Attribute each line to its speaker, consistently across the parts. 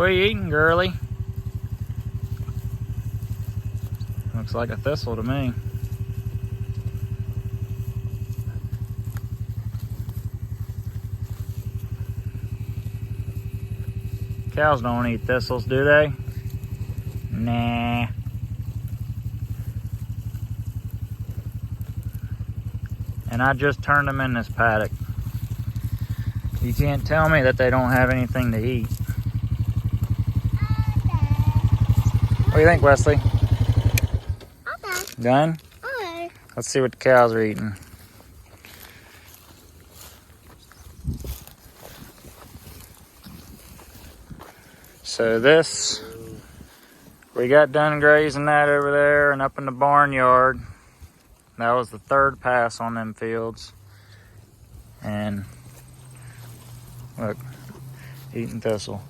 Speaker 1: What are you eating, girly? Looks like a thistle to me. Cows don't eat thistles, do they? Nah. And I just turned them in this paddock. You can't tell me that they don't have anything to eat. What do you think, Wesley?
Speaker 2: Okay.
Speaker 1: Done?
Speaker 2: Okay.
Speaker 1: Let's see what the cows are eating. So this, we got done grazing that over there and up in the barnyard. That was the third pass on them fields. And look, eating thistle.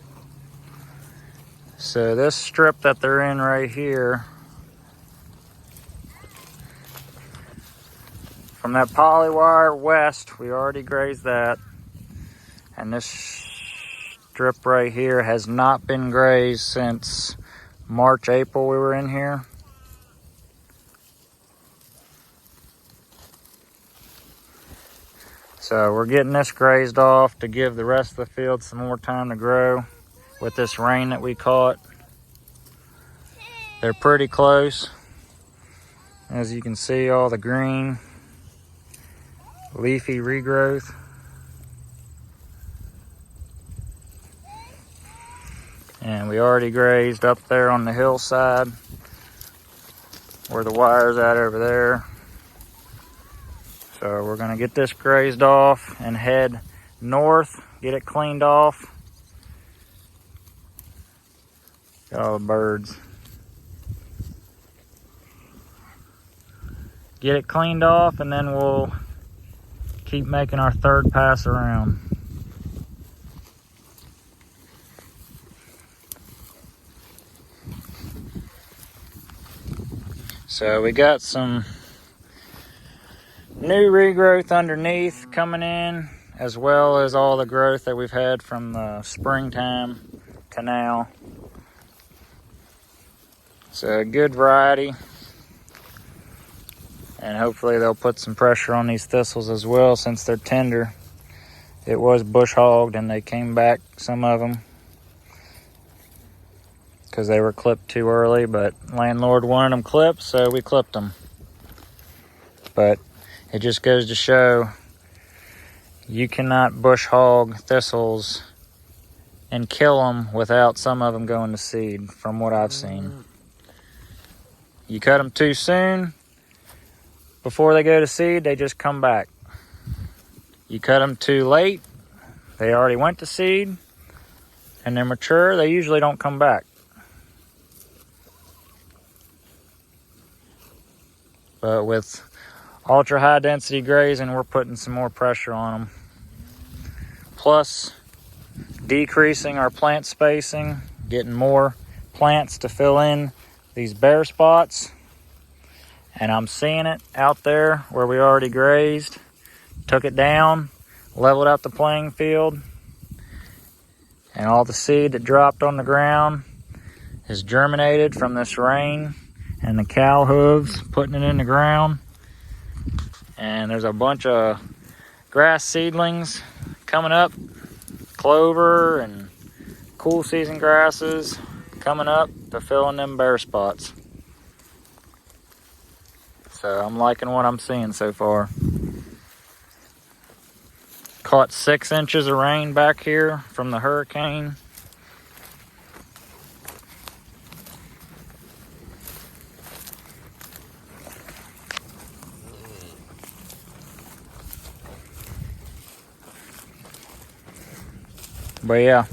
Speaker 1: So this strip that they're in right here, from that poly wire west, we already grazed that. And this strip right here has not been grazed since March, April we were in here. So we're getting this grazed off to give the rest of the field some more time to grow with this rain that we caught. They're pretty close. As you can see, all the green, leafy regrowth. And we already grazed up there on the hillside where the wire's at over there. So we're gonna get this grazed off and head north, get it cleaned off. Got all the birds. Get it cleaned off and then we'll keep making our third pass around. So we got some new regrowth underneath coming in, as well as all the growth that we've had from the springtime canal. So a good variety. And hopefully they'll put some pressure on these thistles as well since they're tender. It was bush hogged and they came back, some of them, because they were clipped too early, but landlord wanted them clipped, so we clipped them. But it just goes to show you cannot bush hog thistles and kill them without some of them going to seed, from what I've seen. You cut them too soon, before they go to seed, they just come back. You cut them too late, they already went to seed, and they're mature, they usually don't come back. But with ultra high density grazing, we're putting some more pressure on them. Plus, decreasing our plant spacing, getting more plants to fill in these bare spots. And I'm seeing it out there where we already grazed. Took it down, leveled out the playing field. And all the seed that dropped on the ground is germinated from this rain and the cow hooves putting it in the ground. And there's a bunch of grass seedlings coming up, clover and cool season grasses coming up to fill in them bare spots. So I'm liking what I'm seeing so far. Caught 6 inches of rain back here from the hurricane. But yeah,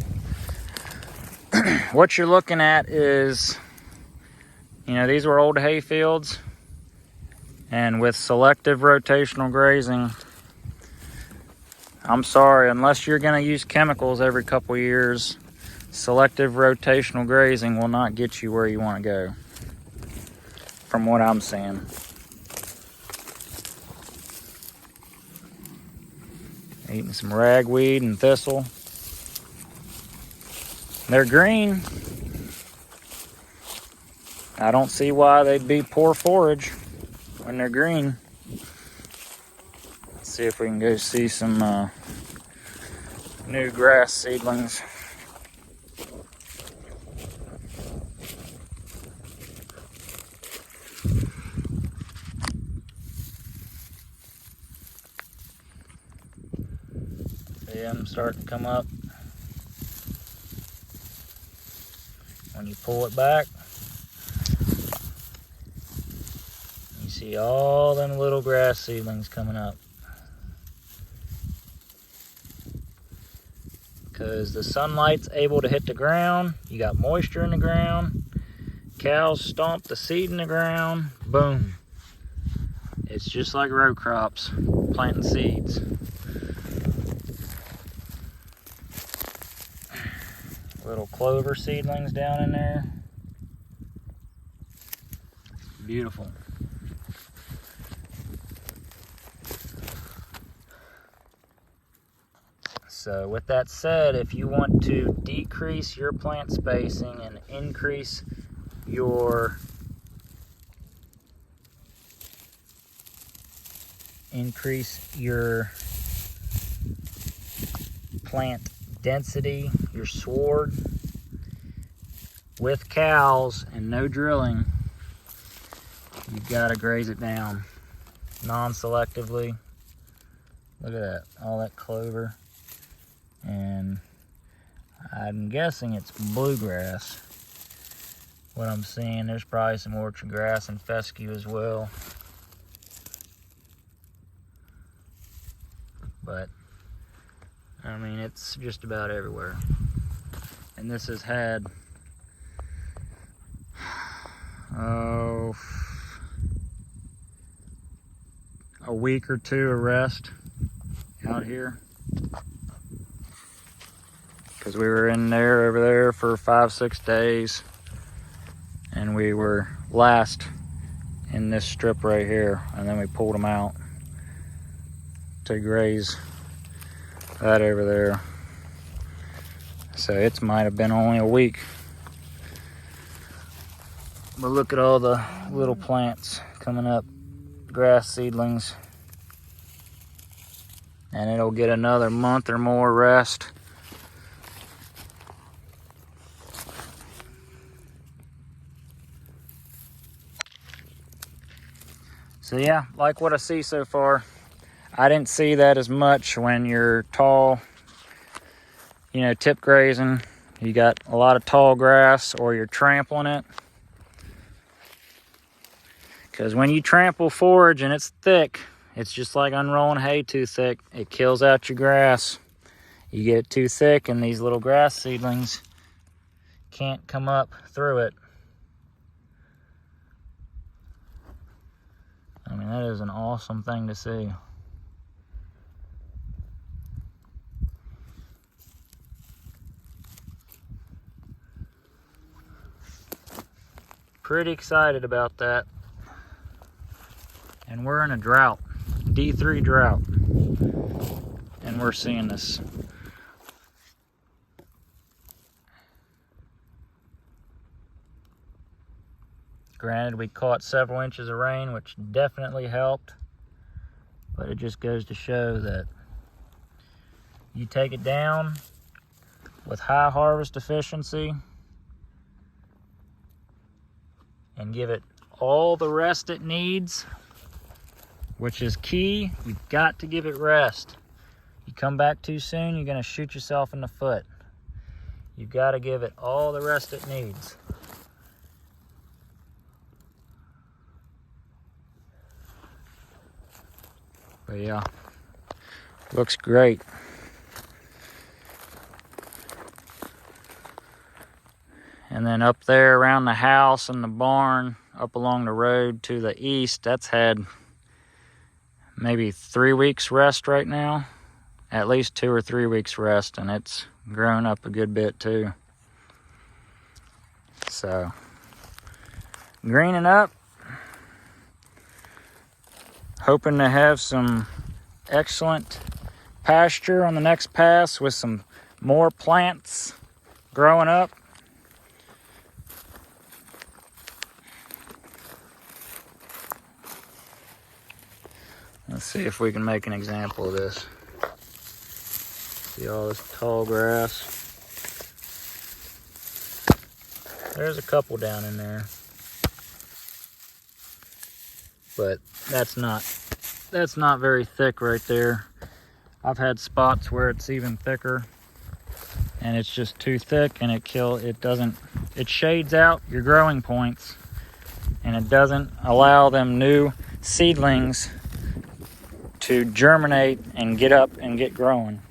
Speaker 1: what you're looking at is, you know, these were old hay fields, and with selective rotational grazing, I'm sorry, unless you're going to use chemicals every couple years, selective rotational grazing will not get you where you want to go, from what I'm seeing. Eating some ragweed and thistle. They're green. I don't see why they'd be poor forage when they're green. Let's see if we can go see some new grass seedlings. See them starting to come up. When you pull it back, you see all them little grass seedlings coming up. Because the sunlight's able to hit the ground, you got moisture in the ground, cows stomp the seed in the ground, boom. It's just like row crops, planting seeds. Little clover seedlings down in there. Beautiful. So with that said, if you want to decrease your plant spacing and increase your plant density, your sward, with cows and no drilling, you've got to graze it down non-selectively. Look at that, all that clover. And I'm guessing it's bluegrass. What I'm seeing, there's probably some orchard grass and fescue as well. But I mean, it's just about everywhere. And this has had, a week or two of rest out here. Because we were in there, over there for 5-6 days. And we were last in this strip right here. And then we pulled them out to graze that over there. So it might have been only a week. But look at all the little plants coming up, grass seedlings. And it'll get another month or more rest. So yeah, like what I see so far. I didn't see that as much when you're tall, tip grazing. You got a lot of tall grass or you're trampling it. Because when you trample forage and it's thick, it's just like unrolling hay too thick. It kills out your grass. You get it too thick and these little grass seedlings can't come up through it. I mean, that is an awesome thing to see. Pretty excited about that. And we're in a drought, D3 drought. And we're seeing this. Granted, we caught several inches of rain, which definitely helped. But it just goes to show that you take it down with high harvest efficiency and give it all the rest it needs, which is key. You've got to give it rest. You come back too soon, you're going to shoot yourself in the foot. You've got to give it all the rest it needs. But yeah, looks great. And then up there around the house and the barn, up along the road to the east, that's had maybe 3 weeks rest right now. At least 2 or 3 weeks rest, and it's grown up a good bit too. So, greening up. Hoping to have some excellent pasture on the next pass with some more plants growing up. Let's see if we can make an example of this. See all this tall grass? There's a couple down in there. But that's not very thick right there. I've had spots where it's even thicker and it's just too thick, and it shades out your growing points, and it doesn't allow them new seedlings to germinate and get up and get growing.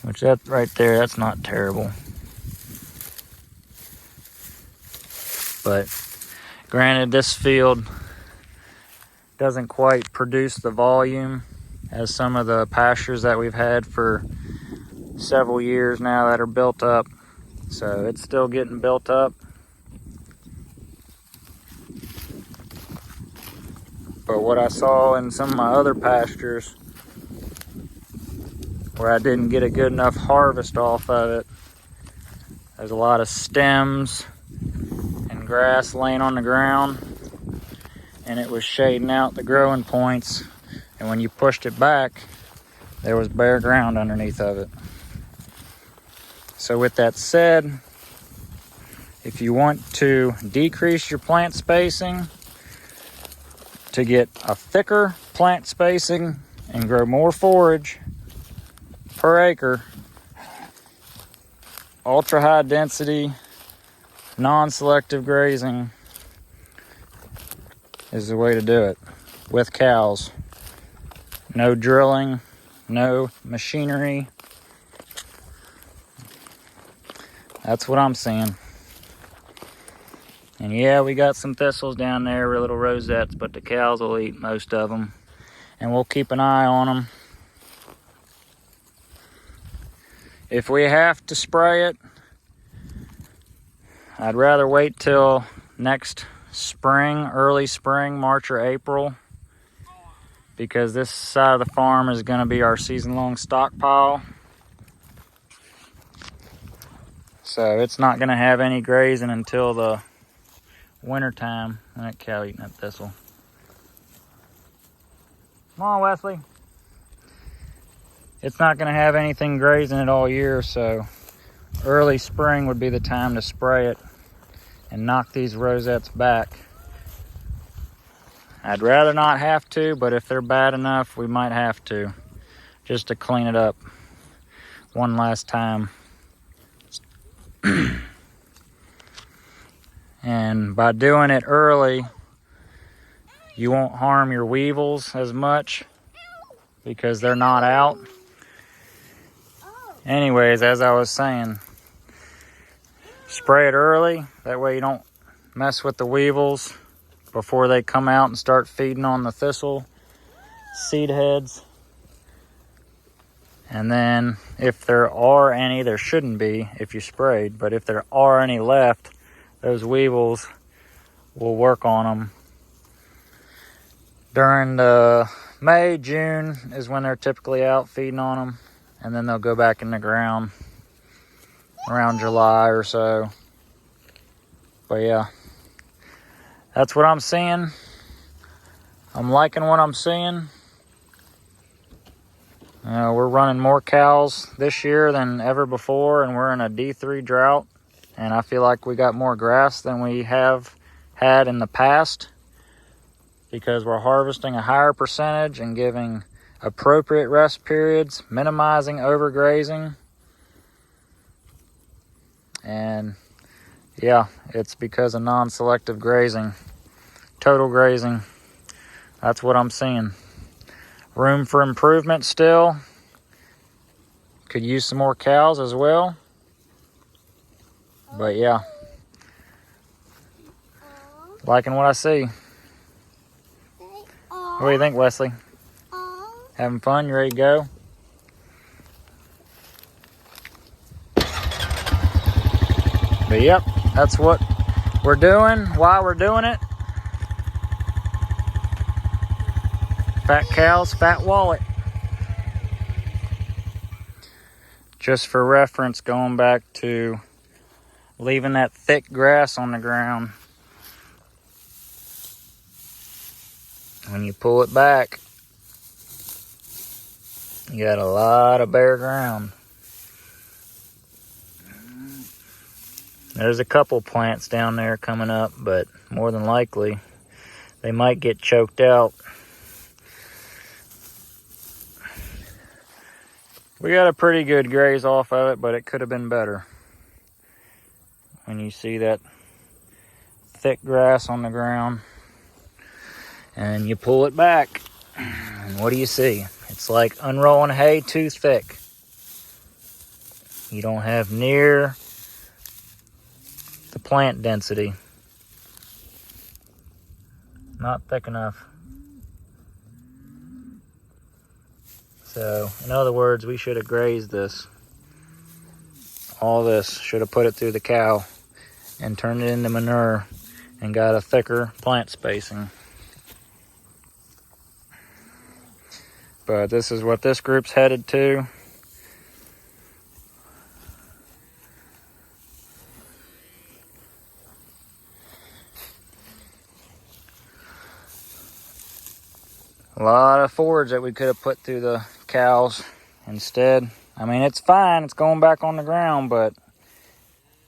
Speaker 1: Which that right there, that's not terrible. But granted, this field doesn't quite produce the volume as some of the pastures that we've had for several years now that are built up. So it's still getting built up. But what I saw in some of my other pastures where I didn't get a good enough harvest off of it, there's a lot of stems and grass laying on the ground, and it was shading out the growing points, and when you pushed it back, there was bare ground underneath of it. So with that said, if you want to decrease your plant spacing to get a thicker plant spacing and grow more forage per acre, ultra high density, non-selective grazing is the way to do it with cows. No drilling, no machinery. That's what I'm seeing. And yeah, we got some thistles down there, little rosettes, but the cows will eat most of them. And we'll keep an eye on them. If we have to spray it, I'd rather wait till next spring, early spring, March or April, because this side of the farm is going to be our season-long stockpile. So it's not going to have any grazing until the winter time. That cow eating that thistle. Come on, Wesley. It's not going to have anything grazing it all year, so early spring would be the time to spray it and knock these rosettes back. I'd rather not have to, but if they're bad enough, we might have to, just to clean it up one last time. And by doing it early, you won't harm your weevils as much because they're not out. Anyways, as I was saying, spray it early. That way you don't mess with the weevils before they come out and start feeding on the thistle seed heads. And then if there are any, there shouldn't be if you sprayed, but if there are any left, those weevils will work on them. During the May, June is when they're typically out feeding on them, and then they'll go back in the ground around July or so. But yeah, that's what I'm seeing. I'm liking what I'm seeing. We're running more cows this year than ever before, and we're in a D3 drought. And I feel like we got more grass than we have had in the past because we're harvesting a higher percentage and giving appropriate rest periods, minimizing overgrazing. And yeah, it's because of non-selective grazing, total grazing. That's what I'm seeing. Room for improvement still. Could use some more cows as well. But yeah, liking what I see. What do you think, Wesley? Having fun? You ready to go? But yep, that's what we're doing, why we're doing it. Fat cows, fat wallet. Just for reference, going back to leaving that thick grass on the ground. When you pull it back, you got a lot of bare ground. There's a couple plants down there coming up, but more than likely, they might get choked out. We got a pretty good graze off of it, but it could have been better. When you see that thick grass on the ground and you pull it back, and what do you see? It's like unrolling hay too thick. You don't have near the plant density. Not thick enough. So, in other words, we should have grazed this. All this, should have put it through the cow and turned it into manure and got a thicker plant spacing. But this is what this group's headed to. A lot of forage that we could have put through the cows instead. I mean, it's fine, it's going back on the ground, but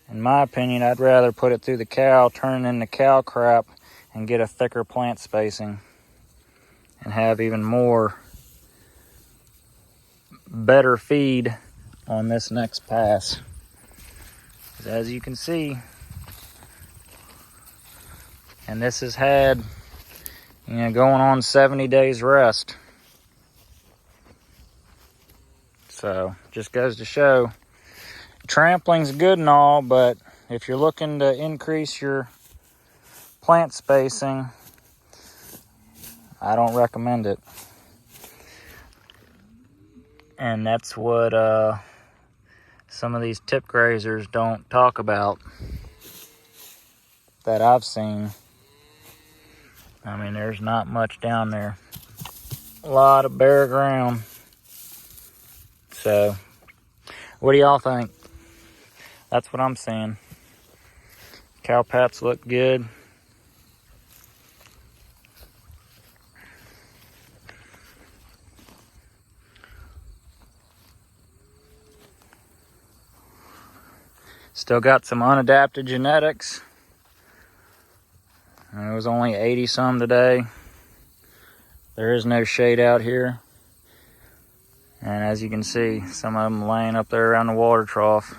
Speaker 1: in my opinion, I'd rather put it through the cow, turn it into cow crap, and get a thicker plant spacing and have even more better feed on this next pass. As you can see, and this has had, going on 70 days rest. So, just goes to show, trampling's good and all, but if you're looking to increase your plant spacing, I don't recommend it. And that's what some of these tip grazers don't talk about that I've seen. I mean, there's not much down there. A lot of bare ground. So, what do y'all think? That's what I'm seeing. Cow pats look good. Still got some unadapted genetics. And it was only 80 some today. There is no shade out here. And as you can see, some of them laying up there around the water trough.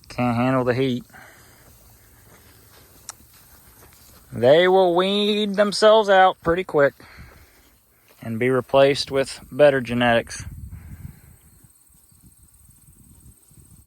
Speaker 1: Can't handle the heat. They will weed themselves out pretty quick and be replaced with better genetics.